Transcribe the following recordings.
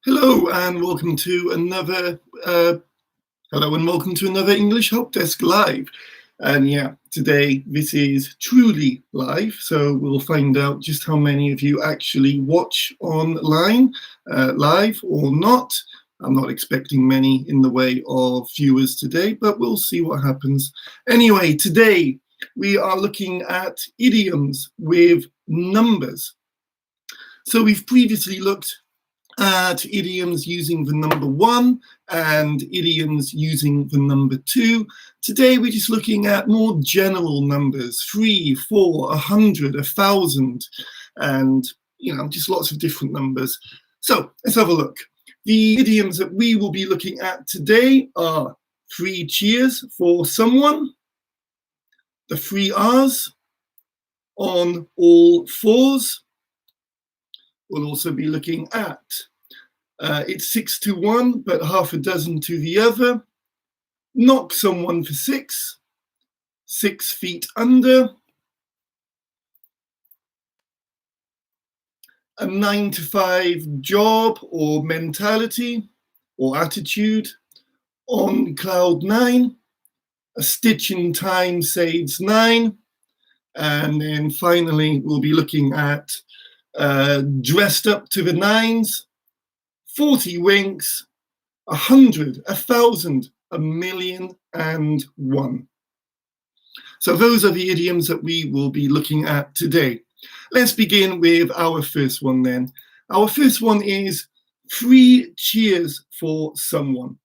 Hello and welcome to another English Help Desk Live. And yeah, today this is truly live, so we'll find out just how many of you actually watch online, live or not. I'm not expecting many in the way of viewers today, but we'll see what happens. Anyway, today we are looking at idioms with numbers. So we've previously looked at idioms using the number 1 and idioms using the number 2. Today we're just looking at more general numbers, 3, 4, 100, 1,000, and just lots of different numbers. So let's have a look. The idioms that we will be looking at today are 3 cheers for someone, the 3 R's, on all fours. We'll also be looking at it's 6 to 1, but half a dozen to the other. Knock someone for 6. 6 feet under. A 9 to 5 job or mentality or attitude. On cloud 9. A stitch in time saves 9. And then finally, we'll be looking at dressed up to the 9s. 40 winks, 100, 1,000, 1,000,001. So those are the idioms that we will be looking at today. Let's begin with our first one then. Our first one is 3 cheers for someone.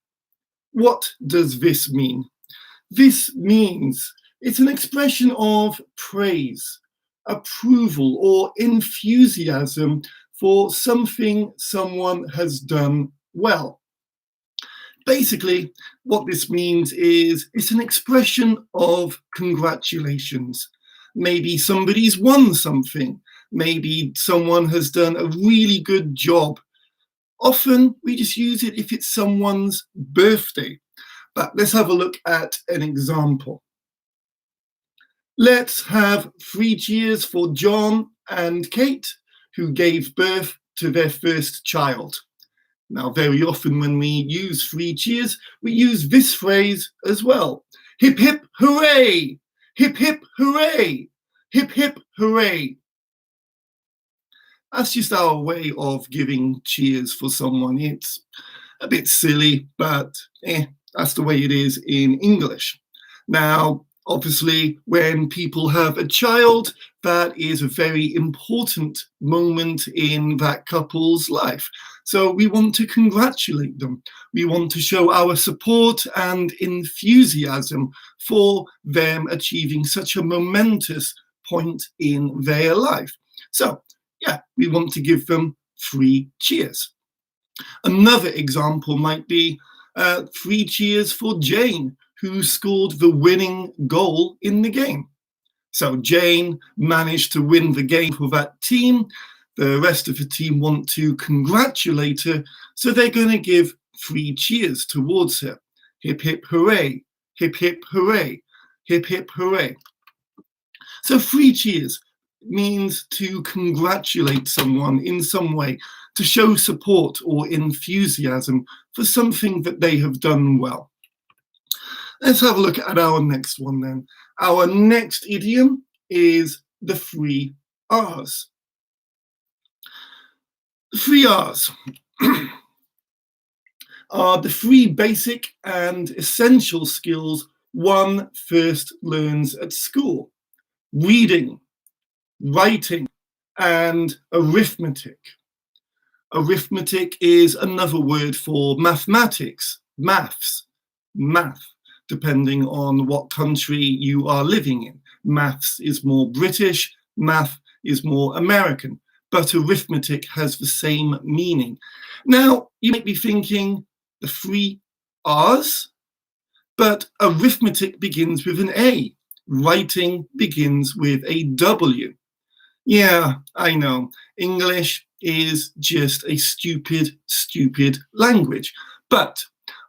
What does this mean? This means it's an expression of praise, approval, or enthusiasm for something someone has done well. Basically, what this means is it's an expression of congratulations. Maybe somebody's won something. Maybe someone has done a really good job. Often, we just use it if it's someone's birthday. But let's have a look at an example. Let's have 3 cheers for John and Kate, who gave birth to their first child. Now, very often when we use 3 cheers, we use this phrase as well. Hip, hip, hooray! Hip, hip, hooray! Hip, hip, hooray! That's just our way of giving cheers for someone. It's a bit silly, but that's the way it is in English. Now, obviously, when people have a child, that is a very important moment in that couple's life. So we want to congratulate them. We want to show our support and enthusiasm for them achieving such a momentous point in their life. So, yeah, we want to give them 3 cheers. Another example might be 3 cheers for Jane, who scored the winning goal in the game. So Jane managed to win the game for that team. The rest of the team want to congratulate her, so they're going to give 3 cheers towards her. Hip, hip, hooray. Hip, hip, hooray. Hip, hip, hooray. So 3 cheers means to congratulate someone in some way, to show support or enthusiasm for something that they have done well. Let's have a look at our next one then. Our next idiom is the 3 R's. The 3 R's are the 3 basic and essential skills one first learns at school: reading, writing, and arithmetic. Arithmetic is another word for mathematics, maths, math, depending on what country you are living in. Maths is more British, math is more American, but arithmetic has the same meaning. Now, you might be thinking the 3 R's, but arithmetic begins with an A. Writing begins with a W. Yeah, I know. English is just a stupid, stupid language. But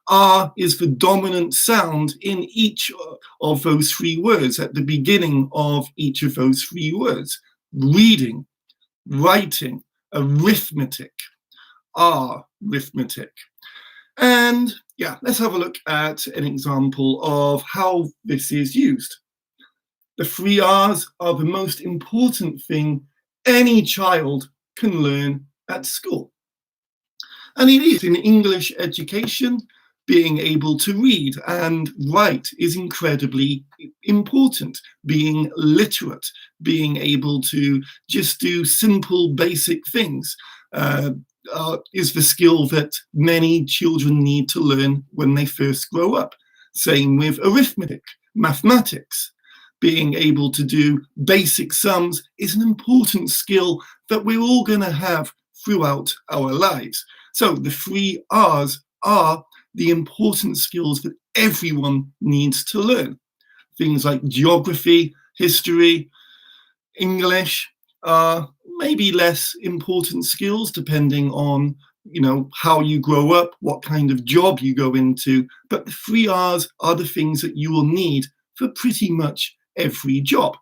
R is the dominant sound in each of those 3 words, at the beginning of each of those 3 words. Reading, writing, arithmetic. R arithmetic. And yeah, let's have a look at an example of how this is used. The 3 R's are the most important thing any child can learn at school. And it is in English education, being able to read and write is incredibly important. Being literate, being able to just do simple, basic things is the skill that many children need to learn when they first grow up. Same with arithmetic, mathematics. Being able to do basic sums is an important skill that we're all going to have throughout our lives. So the 3 R's are the important skills that everyone needs to learn. Things like geography, history, English are maybe less important skills depending on how you grow up, what kind of job you go into, but the 3 R's are the things that you will need for pretty much every job.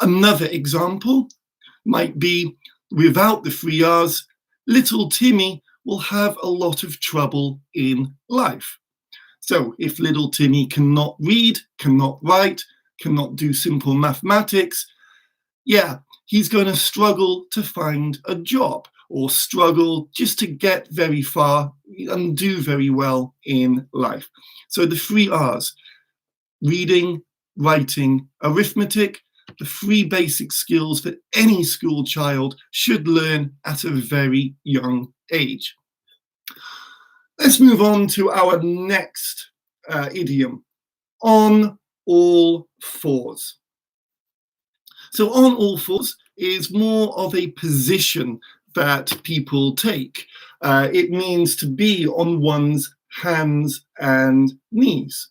Another example might be, without the 3 R's, little Timmy will have a lot of trouble in life. So if little Timmy cannot read, cannot write, cannot do simple mathematics, yeah, he's going to struggle to find a job or struggle just to get very far and do very well in life. So the 3 R's, reading, writing, arithmetic, the 3 basic skills that any school child should learn at a very young age. Let's move on to our next idiom, on all fours. So on all fours is more of a position that people take. It means to be on one's hands and knees.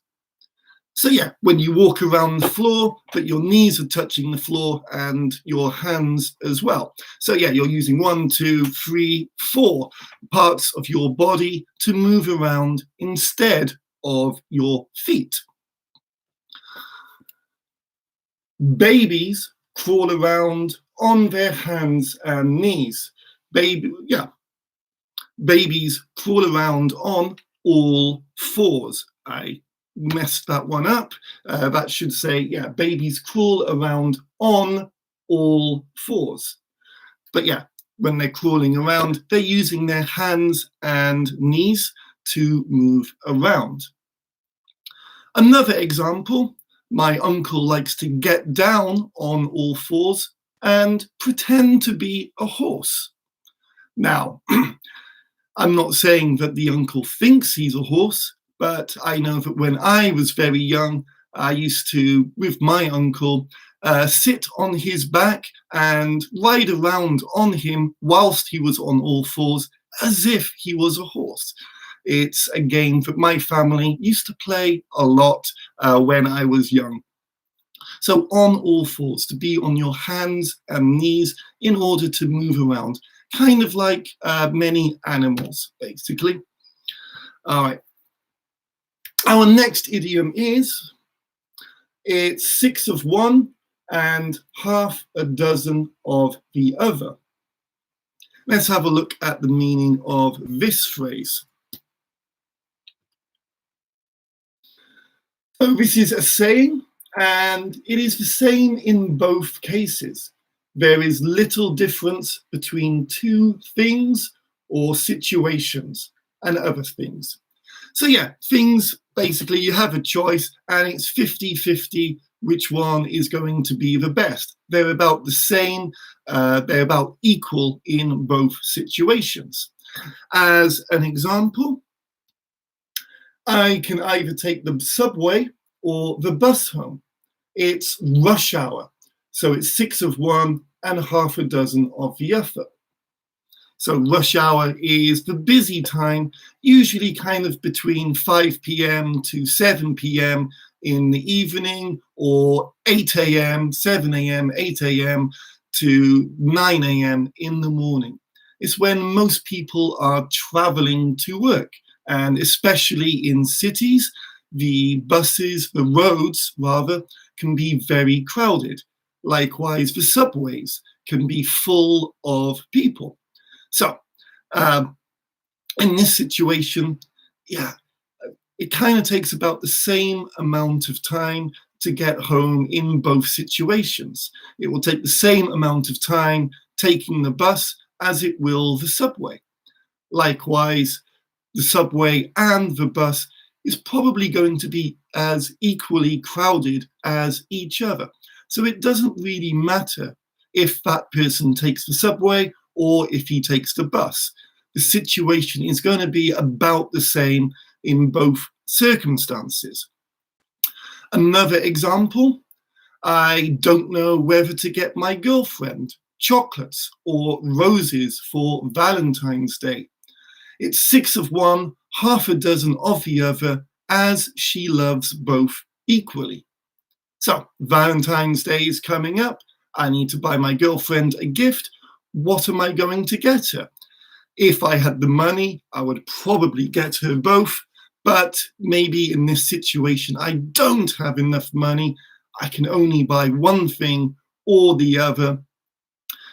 So yeah, when you walk around the floor, but your knees are touching the floor and your hands as well. So yeah, you're using 1, 2, 3, 4 parts of your body to move around instead of your feet. Babies crawl around on their hands and knees. Babies crawl around on all fours. I messed that one up. That should say, yeah, babies crawl around on all fours. But yeah, when they're crawling around, they're using their hands and knees to move around. Another example, my uncle likes to get down on all fours and pretend to be a horse. Now, I'm not saying that the uncle thinks he's a horse, but I know that when I was very young, I used to, with my uncle, sit on his back and ride around on him whilst he was on all fours, as if he was a horse. It's a game that my family used to play a lot when I was young. So on all fours, to be on your hands and knees in order to move around, kind of like many animals, basically. All right. Our next idiom is, it's 6 of one and half a dozen of the other. Let's have a look at the meaning of this phrase. So this is a saying, and it is the same in both cases. There is little difference between 2 things or situations and other things. So yeah, things, basically you have a choice and it's 50-50 which one is going to be the best. They're about the same, they're about equal in both situations. As an example, I can either take the subway or the bus home. It's rush hour, so it's 6 of one and half a dozen of the other. So rush hour is the busy time, usually kind of between 5 p.m. to 7 p.m. in the evening, or 8 a.m., 7 a.m., 8 a.m. to 9 a.m. in the morning. It's when most people are traveling to work, and especially in cities, the buses, the roads rather, can be very crowded. Likewise, the subways can be full of people. So Um, in this situation, yeah, it kind of takes about the same amount of time to get home in both situations. It will take the same amount of time taking the bus as it will the subway. Likewise, the subway and the bus is probably going to be as equally crowded as each other. So it doesn't really matter if that person takes the subway or if he takes the bus. The situation is going to be about the same in both circumstances. Another example, I don't know whether to get my girlfriend chocolates or roses for Valentine's Day. It's 6 of one, half a dozen of the other, as she loves both equally. So, Valentine's Day is coming up. I need to buy my girlfriend a gift. What am I going to get her? If I had the money, I would probably get her both. But maybe in this situation, I don't have enough money. I can only buy one thing or the other.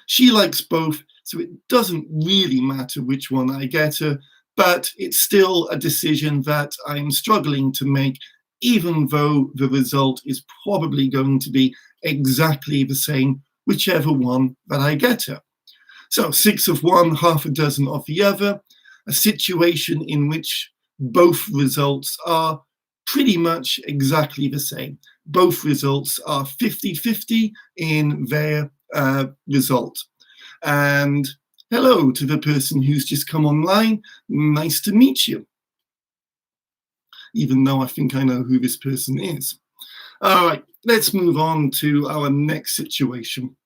She likes both, so it doesn't really matter which one I get her, but it's still a decision that I'm struggling to make, even though the result is probably going to be exactly the same, whichever one that I get her. So 6 of one, half a dozen of the other, a situation in which both results are pretty much exactly the same. Both results are 50-50 in their result. And hello to the person who's just come online. Nice to meet you. Even though I think I know who this person is. All right, let's move on to our next situation.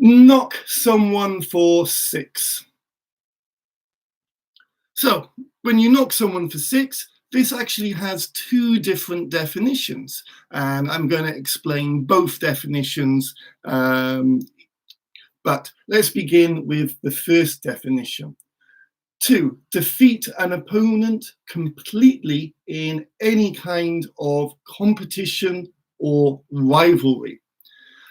Knock someone for 6. So, when you knock someone for 6, this actually has 2 different definitions, and I'm going to explain both definitions. But let's begin with the first definition. To defeat an opponent completely in any kind of competition or rivalry.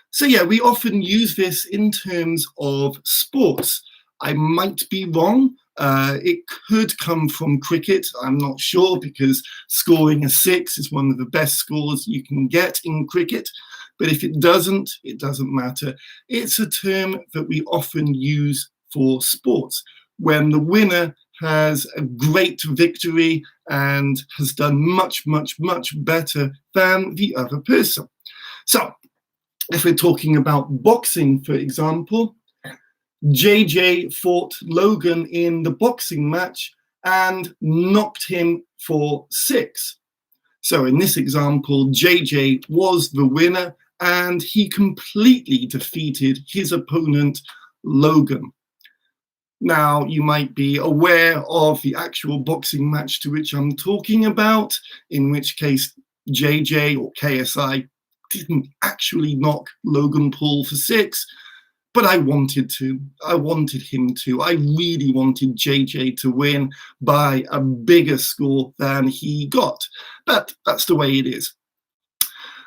So yeah, we often use this in terms of sports. I might be wrong. It could come from cricket. I'm not sure, because scoring a 6 is one of the best scores you can get in cricket. But if it doesn't matter. It's a term that we often use for sports, when the winner has a great victory and has done much, much, much better than the other person. So, if we're talking about boxing, for example, JJ fought Logan in the boxing match and knocked him for 6. So in this example, JJ was the winner and he completely defeated his opponent, Logan. Now, you might be aware of the actual boxing match to which I'm talking about, in which case JJ or KSI didn't actually knock Logan Paul for 6, but I wanted to. I wanted him to. I really wanted JJ to win by a bigger score than he got. But that's the way it is.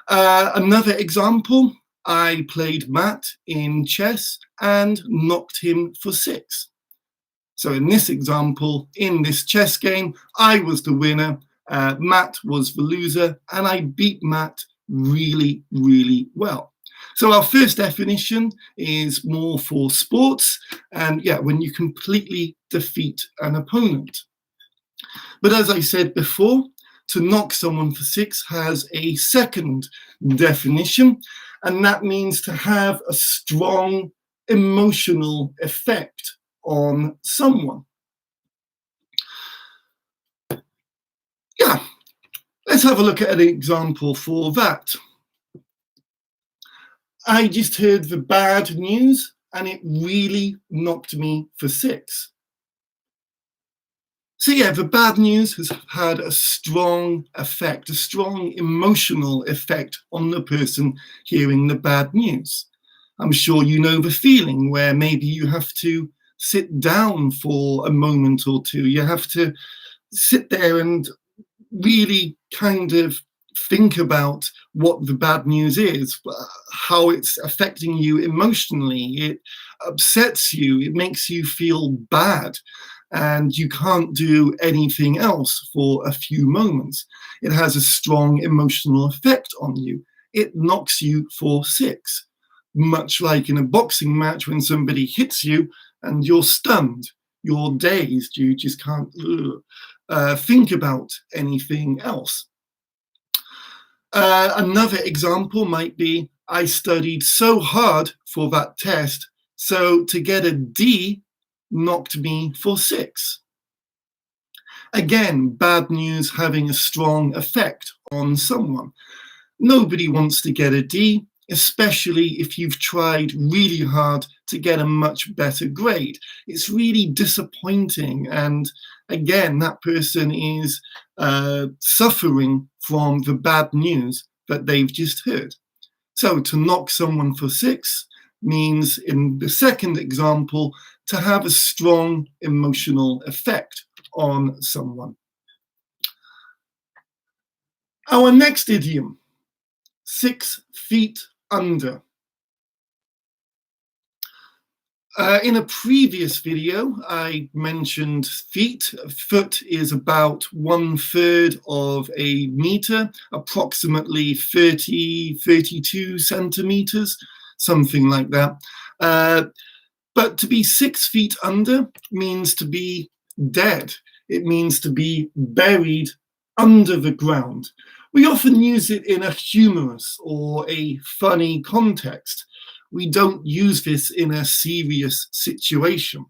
Another example, I played Matt in chess and knocked him for 6. So in this example, in this chess game, I was the winner, Matt was the loser, and I beat Matt really, really well. So our first definition is more for sports, and yeah, when you completely defeat an opponent. But as I said before, to knock someone for 6 has a second definition, and that means to have a strong emotional effect on someone. Yeah, let's have a look at an example for that. I just heard the bad news and it really knocked me for 6. So yeah, the bad news has had a strong effect, a strong emotional effect on the person hearing the bad news. I'm sure you know the feeling where maybe you have to sit down for a moment or two. You have to sit there and really kind of think about what the bad news is, how it's affecting you emotionally. It upsets you, it makes you feel bad, and you can't do anything else for a few moments. It has a strong emotional effect on you. It knocks you for six, much like in a boxing match when somebody hits you and you're stunned, you're dazed, you just can't think about anything else. Another example might be, I studied so hard for that test, so to get a D knocked me for six. Again, bad news having a strong effect on someone. Nobody wants to get a D, especially if you've tried really hard to get a much better grade. It's really disappointing, and again, that person is suffering from the bad news that they've just heard. So to knock someone for six means, in the second example, to have a strong emotional effect on someone. Our next idiom, 6 feet under. In a previous video, I mentioned feet. A foot is about 1/3 of a meter, approximately 32 centimeters, something like that. But to be 6 feet under means to be dead. It means to be buried under the ground. We often use it in a humorous or a funny context. We don't use this in a serious situation.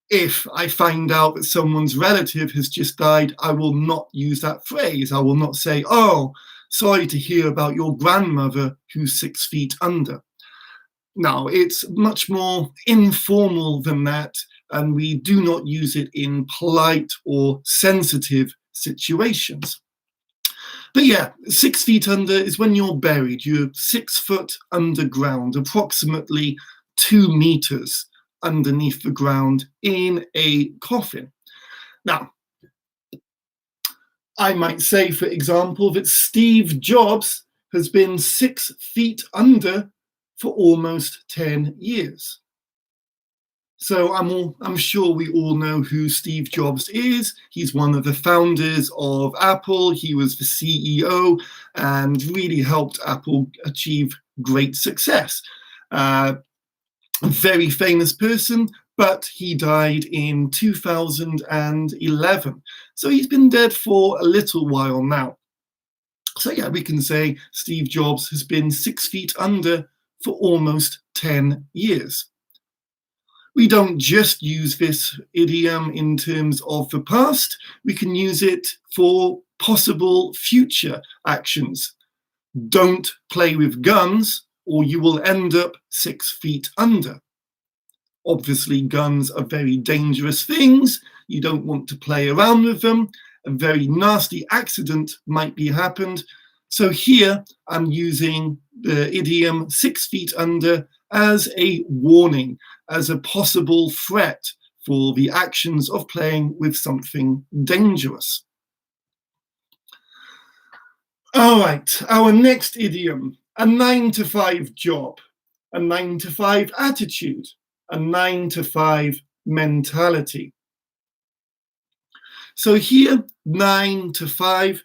If I find out that someone's relative has just died, I will not use that phrase. I will not say, "Oh, sorry to hear about your grandmother who's 6 feet under." No, it's much more informal than that, and we do not use it in polite or sensitive situations. But yeah, 6 feet under is when you're buried. You're 6 foot underground, approximately 2 meters underneath the ground in a coffin. Now, I might say, for example, that Steve Jobs has been 6 feet under for almost 10 years. So I'm sure we all know who Steve Jobs is. He's one of the founders of Apple. He was the CEO and really helped Apple achieve great success. A very famous person, but he died in 2011. So he's been dead for a little while now. So yeah, we can say Steve Jobs has been 6 feet under for almost 10 years. We don't just use this idiom in terms of the past, we can use it for possible future actions. Don't play with guns, or you will end up 6 feet under. Obviously, guns are very dangerous things. You don't want to play around with them. A very nasty accident might be happened. So here I'm using the idiom 6 feet under as a warning, as a possible threat for the actions of playing with something dangerous. All right, our next idiom, a 9-to-5 job, a 9-to-5 attitude, a 9-to-5 mentality. So here, 9 to 5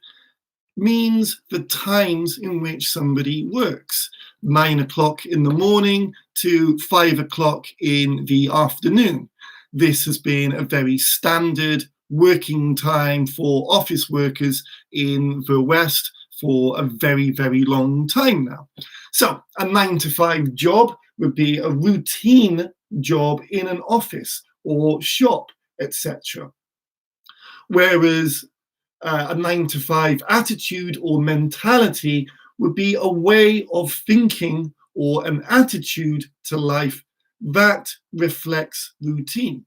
means the times in which somebody works. 9 o'clock in the morning to 5 o'clock in the afternoon. This has been a very standard working time for office workers in the West for a very, very long time now. So a 9-to-5 job would be a routine job in an office or shop, etc. Whereas a 9-to-5 attitude or mentality would be a way of thinking or an attitude to life that reflects routine.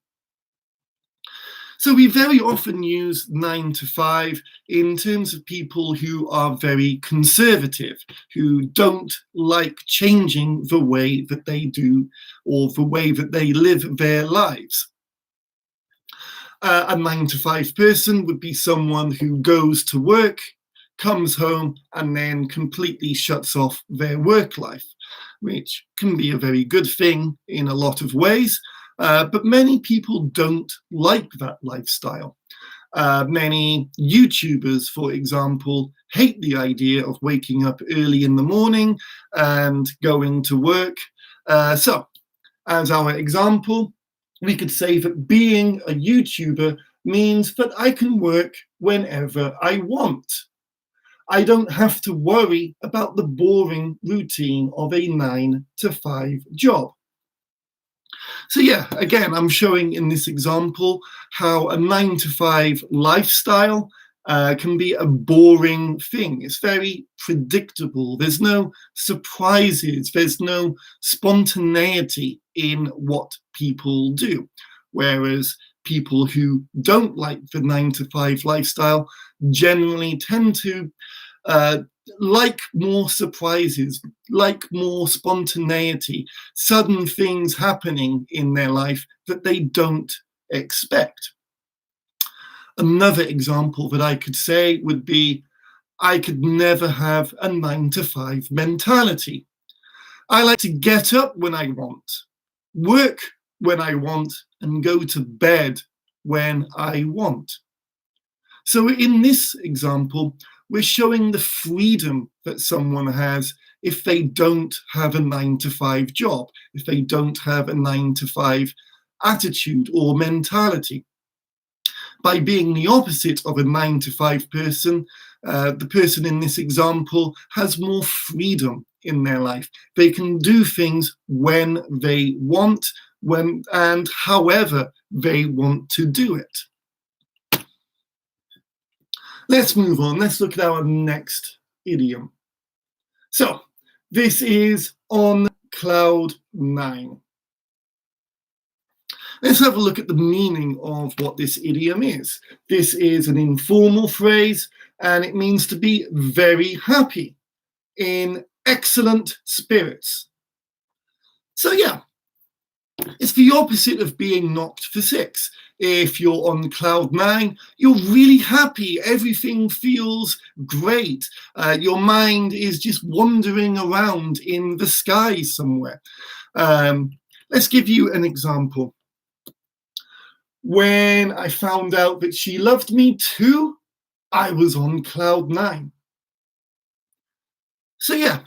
So we very often use 9 to 5 in terms of people who are very conservative, who don't like changing the way that they do or the way that they live their lives. A 9 to 5 person would be someone who goes to work, comes home and then completely shuts off their work life, which can be a very good thing in a lot of ways. But many people don't like that lifestyle. Many YouTubers, for example, hate the idea of waking up early in the morning and going to work. So, as our example, we could say that being a YouTuber means that I can work whenever I want. I don't have to worry about the boring routine of a 9 to 5 job. So yeah, again, I'm showing in this example how a 9 to 5 lifestyle can be a boring thing. It's very predictable. There's no surprises. There's no spontaneity in what people do. Whereas people who don't like the 9 to 5 lifestyle generally tend to like more surprises, like more spontaneity, sudden things happening in their life that they don't expect. Another example that I could say would be, I could never have a 9 to 5 mentality. I like to get up when I want, work when I want, and go to bed when I want. So in this example, we're showing the freedom that someone has if they don't have a 9 to 5 job, if they don't have a 9 to 5 attitude or mentality. By being the opposite of a 9 to 5 person, the person in this example has more freedom in their life. They can do things when they want, when and however they want to do it. Let's move on. Let's look at our next idiom. So this is on cloud 9. Let's have a look at the meaning of what this idiom is. This is an informal phrase, and it means to be very happy, in excellent spirits. So yeah, it's the opposite of being knocked for six. If you're on cloud 9, you're really happy. Everything feels great. Your mind is just wandering around in the sky somewhere. Let's give you an example. When I found out that she loved me too, I was on cloud 9. So yeah,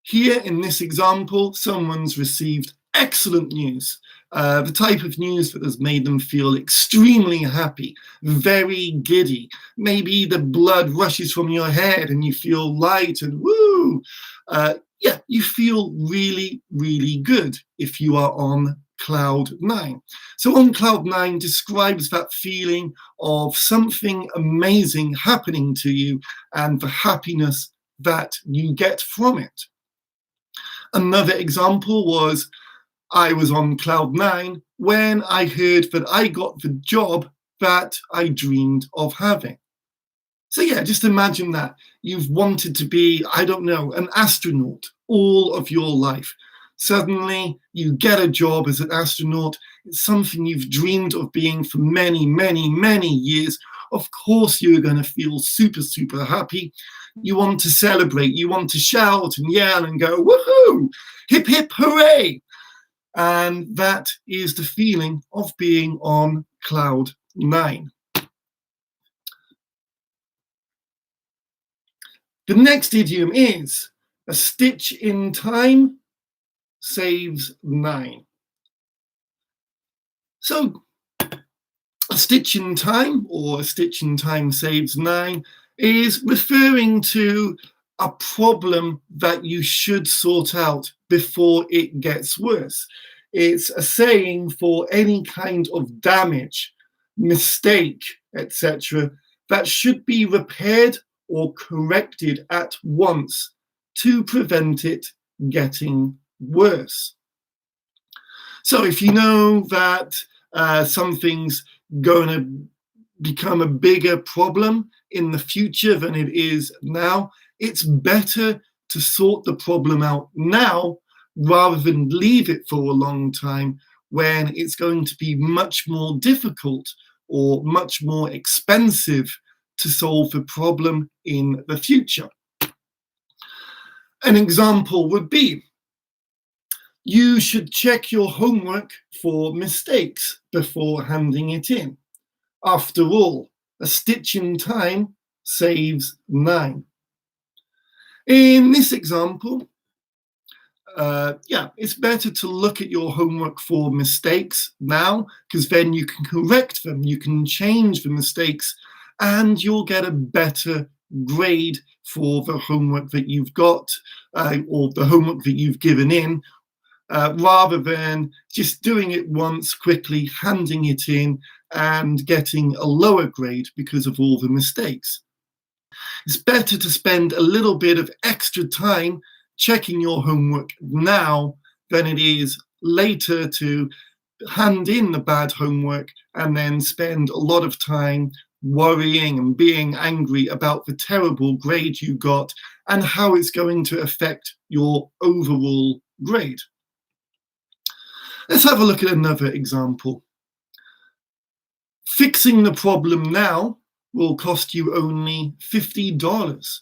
here in this example, someone's received excellent news, the type of news that has made them feel extremely happy, very giddy. Maybe the blood rushes from your head and you feel light and woo. Yeah, you feel really, really good if you are on cloud 9. So on cloud 9 describes that feeling of something amazing happening to you and the happiness that you get from it. Another example was, I was on cloud 9 when I heard that I got the job that I dreamed of having. So yeah, just imagine that. You've wanted to be, I don't know, an astronaut all of your life. Suddenly you get a job as an astronaut. It's something you've dreamed of being for many, many, many years. Of course you're going to feel super, super happy. You want to celebrate. You want to shout and yell and go, woohoo, hip, hip, hooray. And that is the feeling of being on cloud 9. The next idiom is, a stitch in time saves 9. So a stitch in time, or a stitch in time saves 9, is referring to a problem that you should sort out before it gets worse. It's a saying for any kind of damage, mistake, etc., that should be repaired or corrected at once to prevent it getting worse. So if you know that something's going to become a bigger problem in the future than it is now, it's better to sort the problem out now rather than leave it for a long time when it's going to be much more difficult or much more expensive to solve the problem in the future. An example would be, you should check your homework for mistakes before handing it in. After all, a stitch in time saves 9. In this example, it's better to look at your homework for mistakes now, because then you can correct them, you can change the mistakes, and you'll get a better grade for the homework that you've got, or the homework that you've given in, rather than just doing it once, quickly handing it in and getting a lower grade because of all the mistakes. It's better to spend a little bit of extra time checking your homework now than it is later to hand in the bad homework and then spend a lot of time worrying and being angry about the terrible grade you got and how it's going to affect your overall grade. Let's have a look at another example. Fixing the problem now will cost you only $50.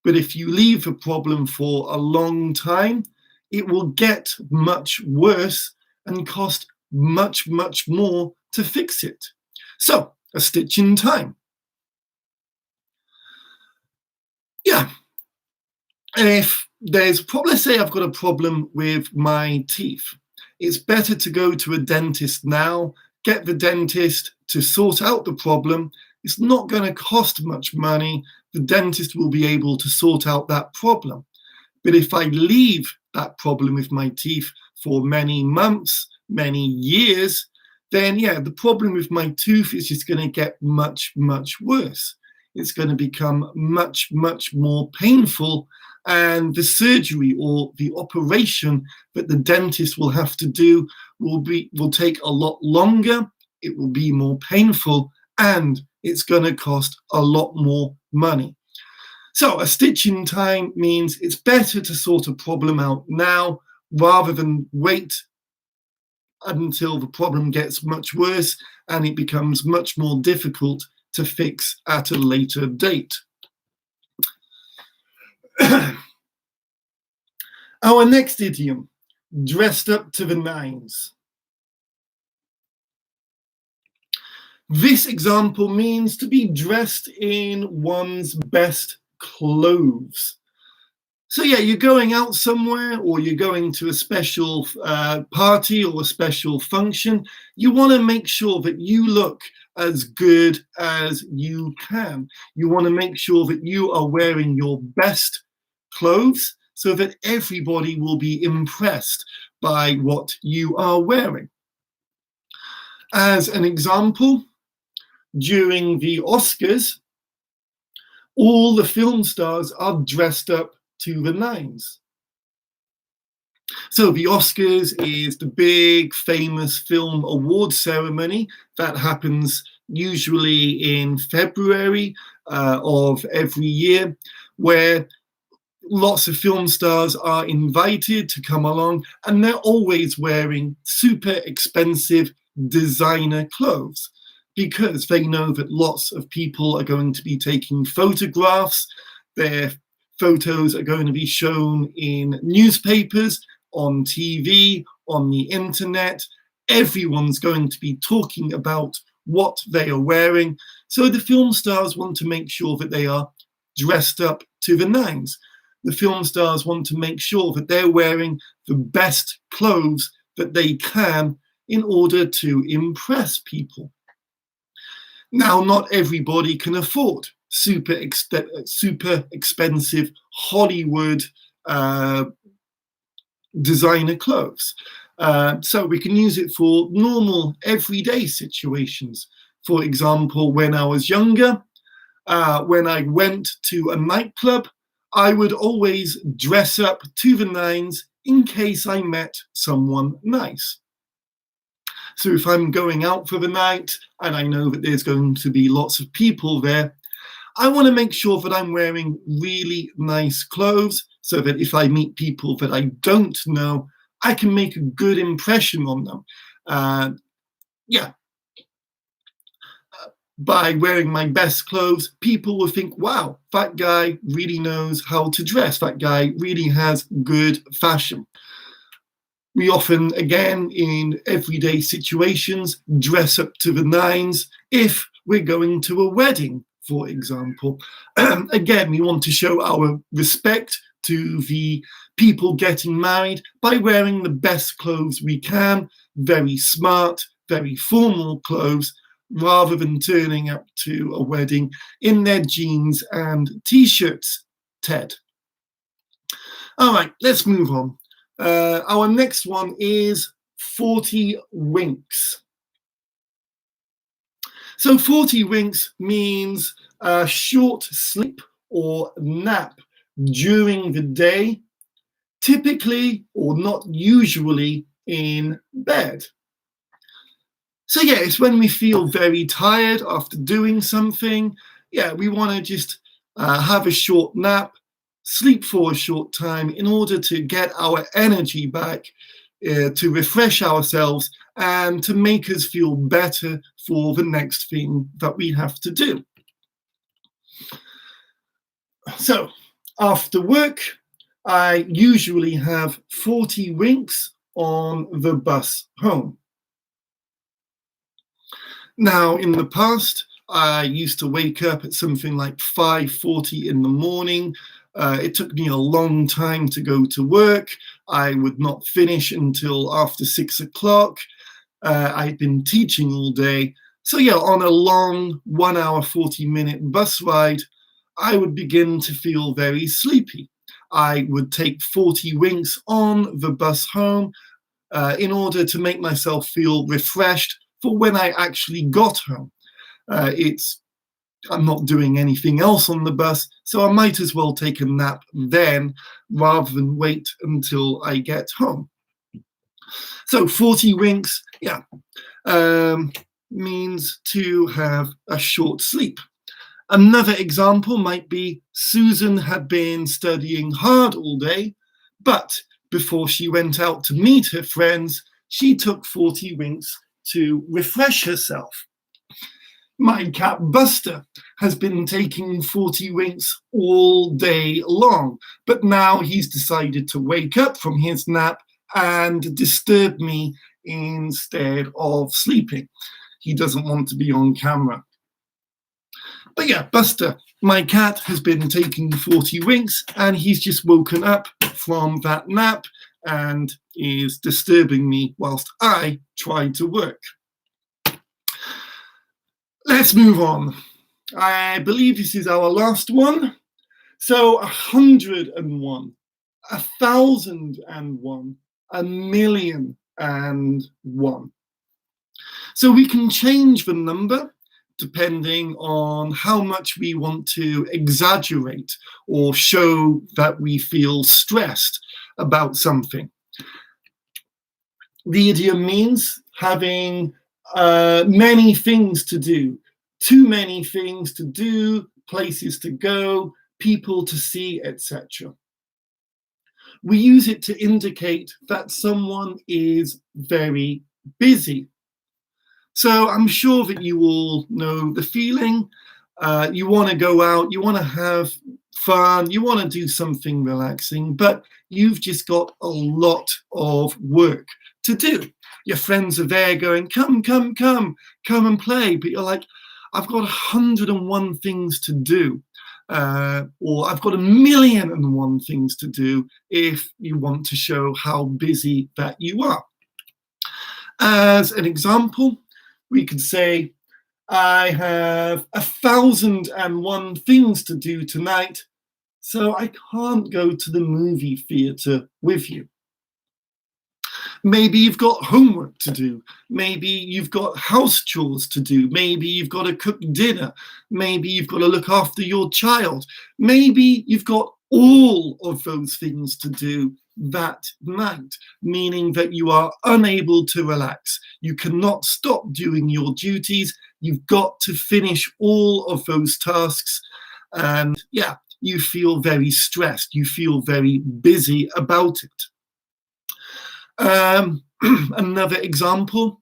But if you leave the problem for a long time, it will get much worse and cost much, much more to fix it. So, a stitch in time. Yeah. If there's, let's say I've got a problem with my teeth. It's better to go to a dentist now, get the dentist to sort out the problem. It's not going to cost much money. The dentist will be able to sort out that problem. But if I leave that problem with my teeth for many months, many years, then the problem with my tooth is just going to get much, much worse. It's going to become much, much more painful, and the surgery or the operation that the dentist will have to do will take a lot longer, it will be more painful, and it's going to cost a lot more money. So a stitch in time means it's better to sort a problem out now rather than wait until the problem gets much worse and it becomes much more difficult to fix at a later date. Our next idiom, dressed up to the nines. This example means to be dressed in one's best clothes. So you're going out somewhere, or you're going to a special party or a special function. You want to make sure that you look as good as you can. You want to make sure that you are wearing your best clothes so that everybody will be impressed by what you are wearing. As an example, during the Oscars, all the film stars are dressed up to the nines. So the Oscars is the big famous film award ceremony that happens usually in February of every year, where lots of film stars are invited to come along, and they're always wearing super expensive designer clothes because they know that lots of people are going to be taking photographs. Their photos are going to be shown in newspapers, on TV, on the internet. Everyone's going to be talking about what they are wearing. So the film stars want to make sure that they are dressed up to the nines. The film stars want to make sure that they're wearing the best clothes that they can in order to impress people. Now, not everybody can afford super expensive Hollywood designer clothes. So we can use it for normal, everyday situations. For example, when I was younger, when I went to a nightclub, I would always dress up to the nines in case I met someone nice. So if I'm going out for the night and I know that there's going to be lots of people there, I want to make sure that I'm wearing really nice clothes so that if I meet people that I don't know, I can make a good impression on them. by wearing my best clothes, people will think, wow, that guy really knows how to dress. That guy really has good fashion. We often, again, in everyday situations, dress up to the nines if we're going to a wedding, for example. Again, we want to show our respect to the people getting married by wearing the best clothes we can, very smart, very formal clothes, rather than turning up to a wedding in their jeans and t-shirts, Ted. All right, let's move on. Our next one is 40 winks. So 40 winks means a short sleep or nap during the day, typically or not usually in bed. So yeah, it's when we feel very tired after doing something. Yeah, we want to just have a short nap, sleep for a short time in order to get our energy back, to refresh ourselves and to make us feel better for the next thing that we have to do. So after work, I usually have 40 winks on the bus home. Now, in the past, I used to wake up at something like 5:40 in the morning. It took me a long time to go to work. I would not finish until after 6 o'clock. I'd been teaching all day. So yeah, on a long 1 hour, 40-minute bus ride, I would begin to feel very sleepy. I would take 40 winks on the bus home in order to make myself feel refreshed for when I actually got home. I'm not doing anything else on the bus, so I might as well take a nap then rather than wait until I get home. So 40 winks, yeah, means to have a short sleep. Another example might be Susan had been studying hard all day, but before she went out to meet her friends, she took 40 winks to refresh herself. My cat Buster has been taking 40 winks all day long, but now he's decided to wake up from his nap and disturb me instead of sleeping. He doesn't want to be on camera. But yeah, Buster, my cat, has been taking 40 winks and he's just woken up from that nap and is disturbing me whilst I try to work. Let's move on. I believe this is our last one. So 101, 1,001, 1,000,001. So we can change the number depending on how much we want to exaggerate or show that we feel stressed about something. The idiom means having many things to do, too many things to do, places to go, people to see, etc. We use it to indicate that someone is very busy. So I'm sure that you all know the feeling. You want to go out, you want to have fun, you want to do something relaxing, but you've just got a lot of work to do. Your friends are there going, come and play. But you're like, I've got 101 things to do. Or I've got 1,000,001 things to do if you want to show how busy that you are. As an example, we could say, I have 1,001 things to do tonight, so I can't go to the movie theatre with you. Maybe you've got homework to do. Maybe you've got house chores to do. Maybe you've got to cook dinner. Maybe you've got to look after your child. Maybe you've got all of those things to do that night, meaning that you are unable to relax. You cannot stop doing your duties. You've got to finish all of those tasks. And yeah, you feel very stressed. You feel very busy about it. Another example,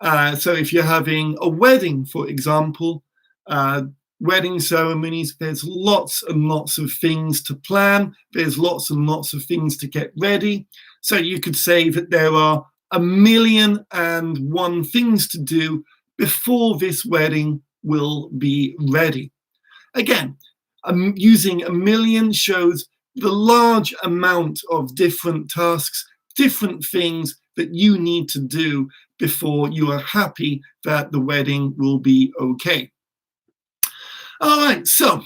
so if you're having a wedding, for example, uh, wedding ceremonies, there's lots and lots of things to plan. There's lots and lots of things to get ready. So you could say that there are 1,000,001 things to do before this wedding will be ready. Again, using 1,000,000 shows the large amount of different tasks, different things that you need to do before you are happy that the wedding will be okay. All right, so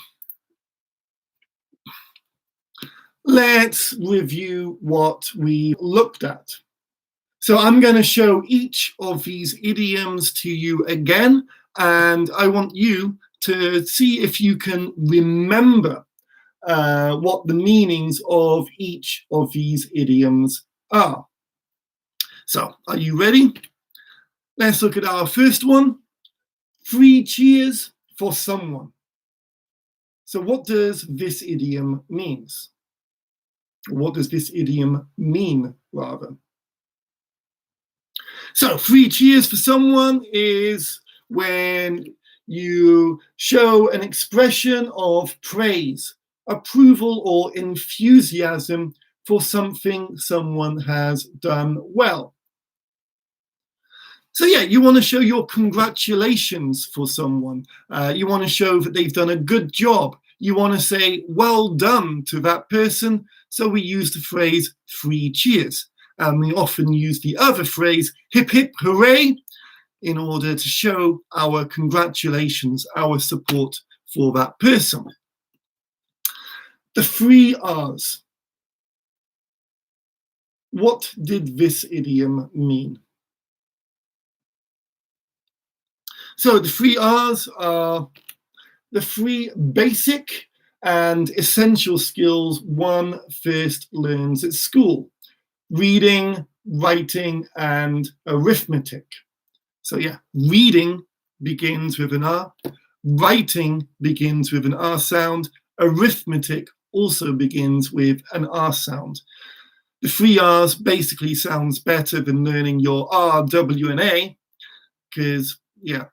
let's review what we looked at. So I'm going to show each of these idioms to you again, and I want you to see if you can remember what the meanings of each of these idioms are. So, are you ready? Let's look at our first one. 3 cheers for someone. So what does this idiom mean? What does this idiom mean, rather? So 3 cheers for someone is when you show an expression of praise, approval, or enthusiasm for something someone has done well. So yeah, you want to show your congratulations for someone. You want to show that they've done a good job. You want to say well done to that person. So we use the phrase 3 cheers. And we often use the other phrase hip hip hooray in order to show our congratulations, our support for that person. The 3 R's. What did this idiom mean? So the 3 R's are the 3 basic and essential skills one first learns at school: reading, writing, and arithmetic. So yeah, reading begins with an R, writing begins with an R sound, arithmetic also begins with an R sound. The 3 R's basically sounds better than learning your R, W, and A, because yeah,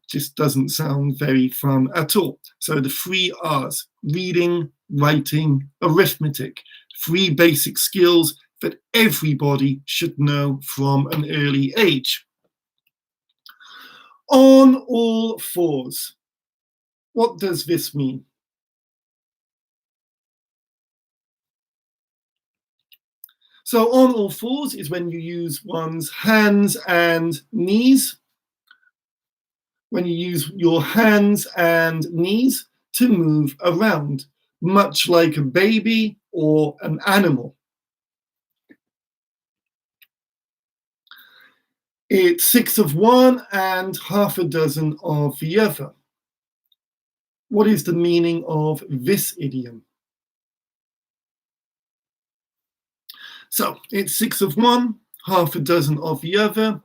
just doesn't sound very fun at all. So the 3 R's: reading, writing, arithmetic. 3 basic skills that everybody should know from an early age. On all fours. What does this mean? So on all fours is when you use one's hands and knees. When you use your hands and knees to move around, much like a baby or an animal. It's 6 of one and half a dozen of the other. What is the meaning of this idiom? So it's 6 of one, half a dozen of the other,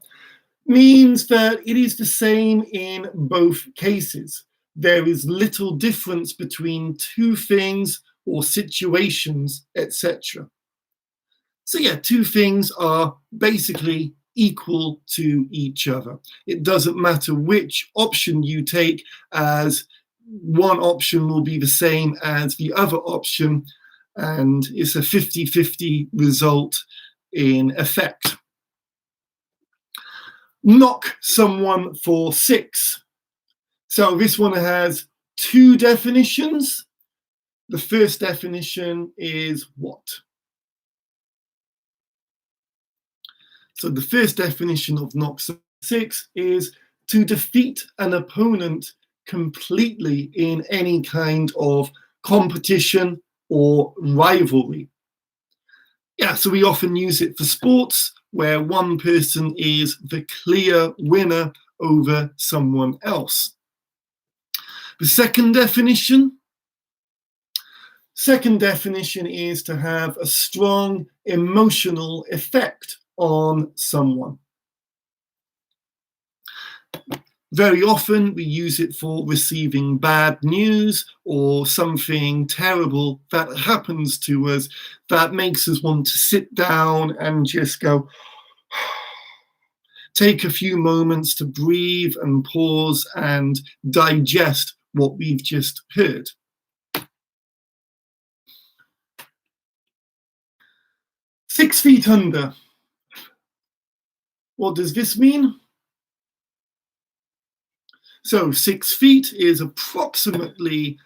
means that it is the same in both cases. There is little difference between 2 things or situations, etc. So yeah, 2 things are basically equal to each other. It doesn't matter which option you take, as one option will be the same as the other option, and it's a 50-50 result in effect. Knock someone for 6. So this one has 2 definitions. The first definition is what? So the first definition of knock someone for 6 is to defeat an opponent completely in any kind of competition or rivalry. Yeah, so we often use it for sports, where one person is the clear winner over someone else. The second definition is to have a strong emotional effect on someone. Very often we use it for receiving bad news or something terrible that happens to us that makes us want to sit down and just go, take a few moments to breathe and pause and digest what we've just heard. "6 feet under." What does this mean? So 6 feet is approximately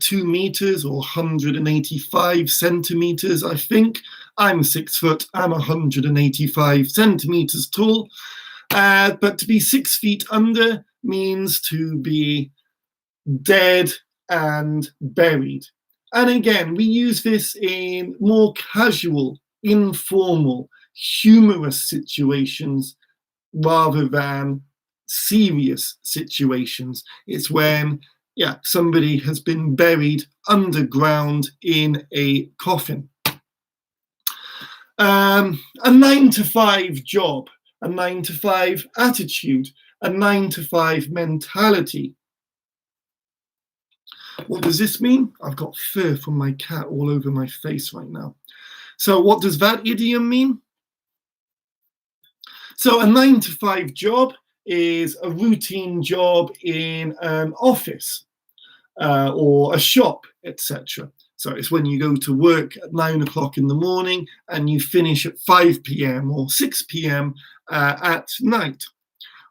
2 meters or 185 centimeters, I think. I'm 6 foot, I'm 185 centimeters tall. But to be 6 feet under means to be dead and buried. And again, we use this in more casual, informal, humorous situations rather than serious situations. It's when, somebody has been buried underground in a coffin. A 9 to 5 job, a 9 to 5 attitude, a 9 to 5 mentality. What does this mean? I've got fur from my cat all over my face right now. So what does that idiom mean? So a 9 to 5 job is a routine job in an office or a shop, etc. So it's when you go to work at 9 o'clock in the morning and you finish at 5 p.m. or 6 p.m. At night.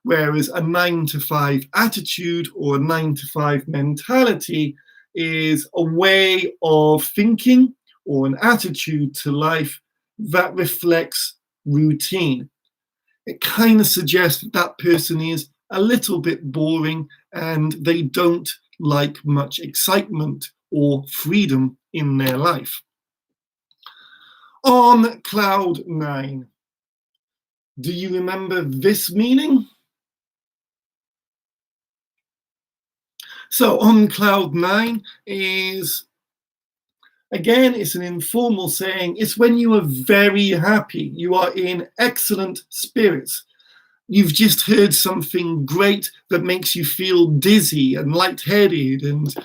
Whereas a 9 to 5 attitude or a 9 to 5 mentality is a way of thinking or an attitude to life that reflects routine. It kind of suggests that that person is a little bit boring and they don't like much excitement or freedom in their life. On cloud 9. Do you remember this meaning? So on cloud 9 is, again, it's an informal saying. It's when you are very happy. You are in excellent spirits. You've just heard something great that makes you feel dizzy and lightheaded and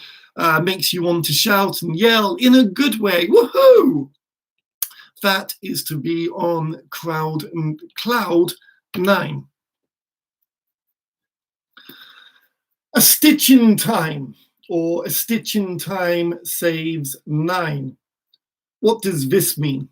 makes you want to shout and yell in a good way. Woohoo! That is to be on cloud 9. A stitch in time, or a stitch in time saves 9. What does this mean?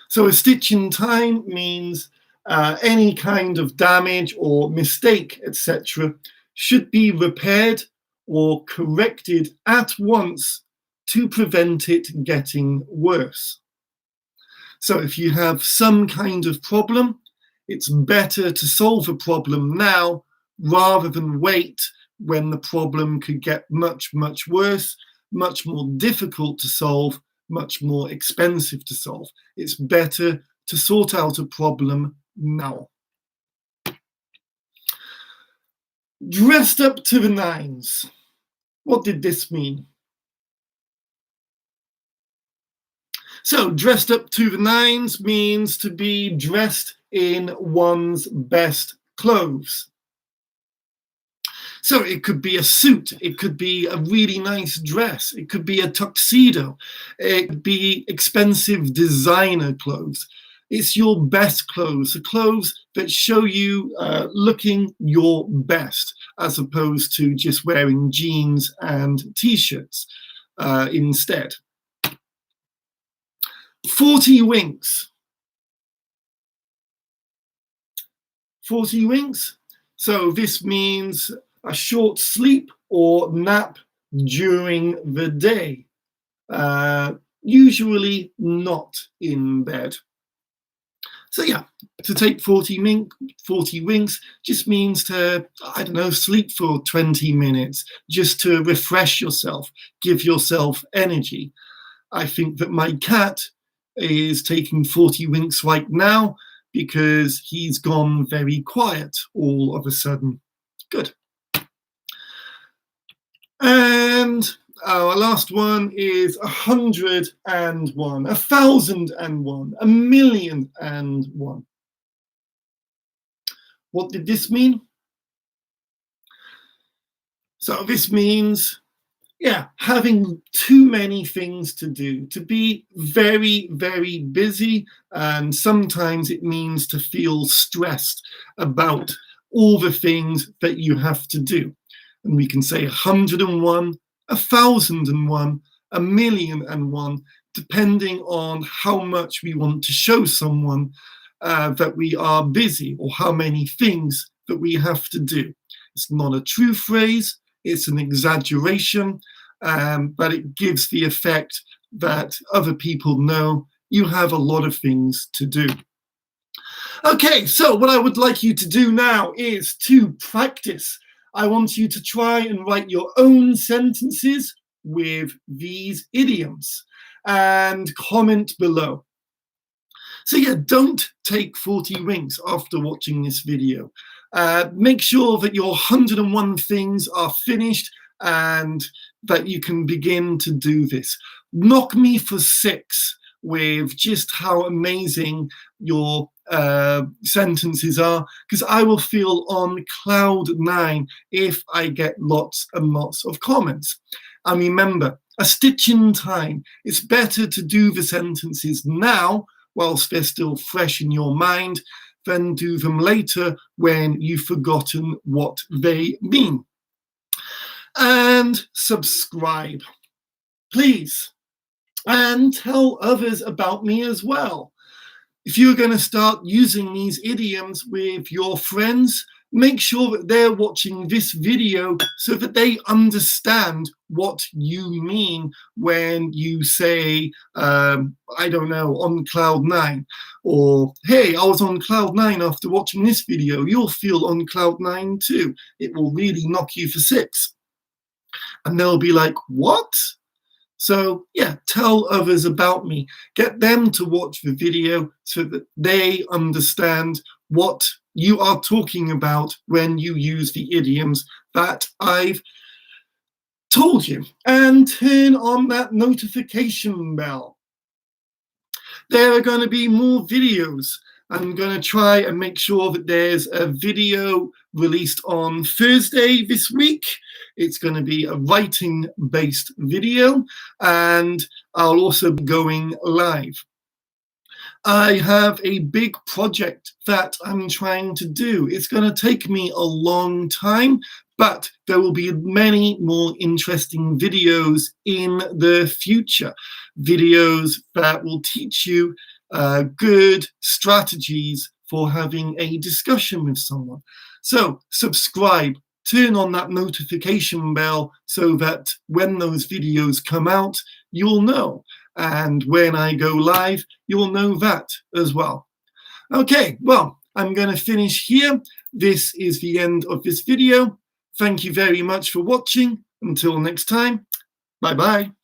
So a stitch in time means any kind of damage or mistake, etc., should be repaired or corrected at once to prevent it getting worse. So if you have some kind of problem, it's better to solve a problem now rather than wait when the problem could get much, much worse, much more difficult to solve, much more expensive to solve. It's better to sort out a problem now. Dressed up to the nines. What did this mean? So dressed up to the nines means to be dressed in one's best clothes. So it could be a suit, it could be a really nice dress, it could be a tuxedo, it could be expensive designer clothes. It's your best clothes, the clothes that show you looking your best, as opposed to just wearing jeans and t-shirts instead. 40 winks. 40 winks. So this means a short sleep or nap during the day, usually not in bed. So yeah, to take 40 winks just means to, I don't know, sleep for 20 minutes, just to refresh yourself, give yourself energy. I think that my cat is taking 40 winks right now because he's gone very quiet all of a sudden. Good. And our last one is 101, 1,001, 1,000,001. What did this mean? So this means Yeah, having too many things to do, to be very, very busy, and sometimes it means to feel stressed about all the things that you have to do. And we can say 101, 1,001, 1,000,001, depending on how much we want to show someone that we are busy or how many things that we have to do. It's not a true phrase, it's an exaggeration, but it gives the effect that other people know you have a lot of things to do. Okay, so what I would like you to do now is to practice. I want you to try and write your own sentences with these idioms and comment below. So yeah, don't take 40 winks after watching this video. Make sure that your 101 things are finished and that you can begin to do this. Knock me for 6 with just how amazing your sentences are, because I will feel on cloud 9 if I get lots and lots of comments. And remember, a stitch in time. It's better to do the sentences now whilst they're still fresh in your mind than do them later when you've forgotten what they mean. And subscribe, please. And tell others about me as well. If you're going to start using these idioms with your friends, make sure that they're watching this video so that they understand what you mean when you say, I don't know, on cloud 9, or hey, I was on cloud 9 after watching this video. You'll feel on cloud 9 too. It will really knock you for 6. And they'll be like, what? So yeah, tell others about me. Get them to watch the video so that they understand what you are talking about when you use the idioms that I've told you. And turn on that notification bell. There are going to be more videos. I'm going to try and make sure that there's a video released on Thursday this week. It's going to be a writing-based video, and I'll also be going live. I have a big project that I'm trying to do. It's going to take me a long time, but there will be many more interesting videos in the future. Videos that will teach you good strategies for having a discussion with someone. So subscribe, turn on that notification bell so that when those videos come out, you'll know. And when I go live, you'll know that as well. Okay, well, I'm going to finish here. This is the end of this video. Thank you very much for watching. Until next time, bye-bye.